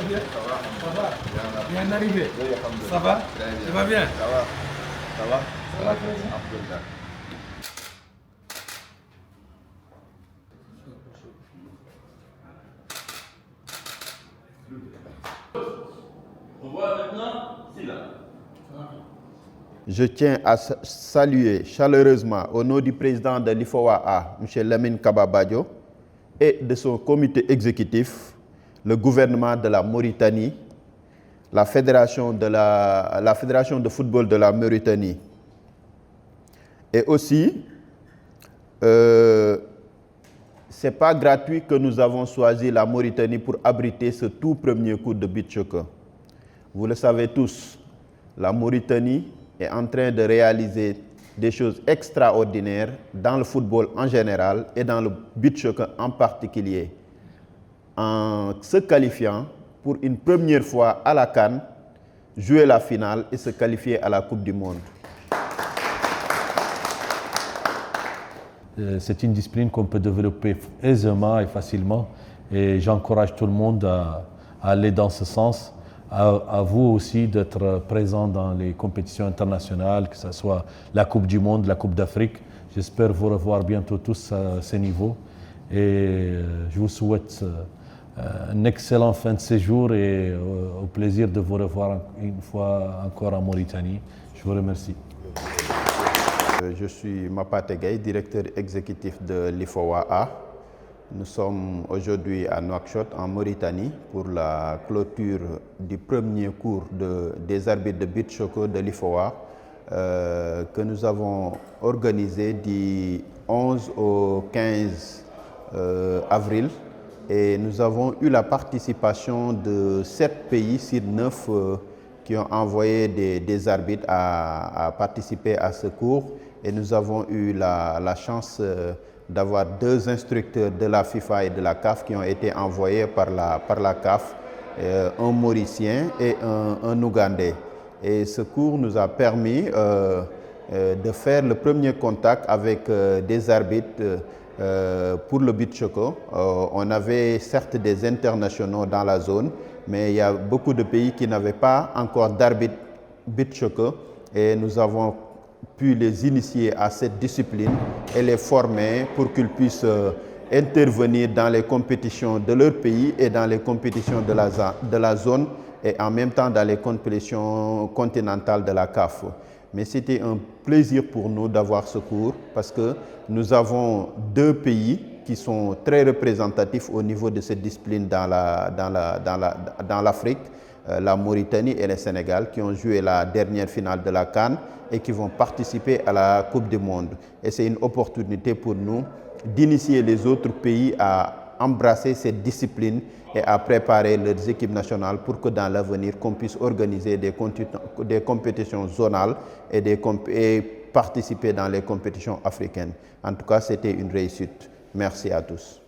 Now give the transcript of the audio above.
bien? Ça va? Ça va? Bien, Bien arrivé? oui, alhamdoulilah. Ça va? Très bien. Tu vas bien? Ça va? Ça va? Ça va très bien. Alhamdoulilah. On voit maintenant, c'est là. Je tiens à saluer chaleureusement au nom du président de l'IFOA, M. Lamine Kababadio, et de son comité exécutif, le gouvernement de la Mauritanie, la fédération de football de la Mauritanie. Et aussi, ce n'est pas gratuit que nous avons choisi la Mauritanie pour abriter ce tout premier cours de beach soccer. Vous le savez tous, la Mauritanie est en train de réaliser des choses extraordinaires dans le football en général et dans le beach soccer en particulier, en se qualifiant pour une première fois à la CAN, jouer la finale et se qualifier à la Coupe du Monde. C'est une discipline qu'on peut développer aisément et facilement et j'encourage tout le monde à aller dans ce sens. À vous aussi d'être présent dans les compétitions internationales, que ce soit la Coupe du Monde, la Coupe d'Afrique. J'espère vous revoir bientôt tous à ce niveau et je vous souhaite un excellent fin de séjour et au plaisir de vous revoir une fois encore en Mauritanie. Je vous remercie. Je suis Mapate Gaye, directeur exécutif de l'IFOA. Nous sommes aujourd'hui à Nouakchott, en Mauritanie, pour la clôture du premier cours des arbitres de beach soccer de l'IFOA que nous avons organisé du 11 au 15 avril. Et nous avons eu la participation de 7 pays sur 9 qui ont envoyé des arbitres à participer à ce cours. Et nous avons eu la chance d'avoir 2 instructeurs de la FIFA et de la CAF qui ont été envoyés par la CAF, un Mauricien et un Ougandais. Et ce cours nous a permis de faire le premier contact avec des arbitres pour le beach soccer. On avait certes des internationaux dans la zone, mais il y a beaucoup de pays qui n'avaient pas encore d'arbitre beach soccer et nous avons pu les initier à cette discipline et les former pour qu'ils puissent intervenir dans les compétitions de leur pays et dans les compétitions de la zone et en même temps dans les compétitions continentales de la CAF. Mais c'était un plaisir pour nous d'avoir ce cours parce que nous avons 2 pays qui sont très représentatifs au niveau de cette discipline dans l'Afrique, la Mauritanie et le Sénégal, qui ont joué la dernière finale de la CAN et qui vont participer à la Coupe du Monde. Et c'est une opportunité pour nous d'initier les autres pays à embrasser cette discipline et à préparer leurs équipes nationales pour que dans l'avenir, qu'on puisse organiser des compétitions zonales et participer dans les compétitions africaines. En tout cas, c'était une réussite. Merci à tous.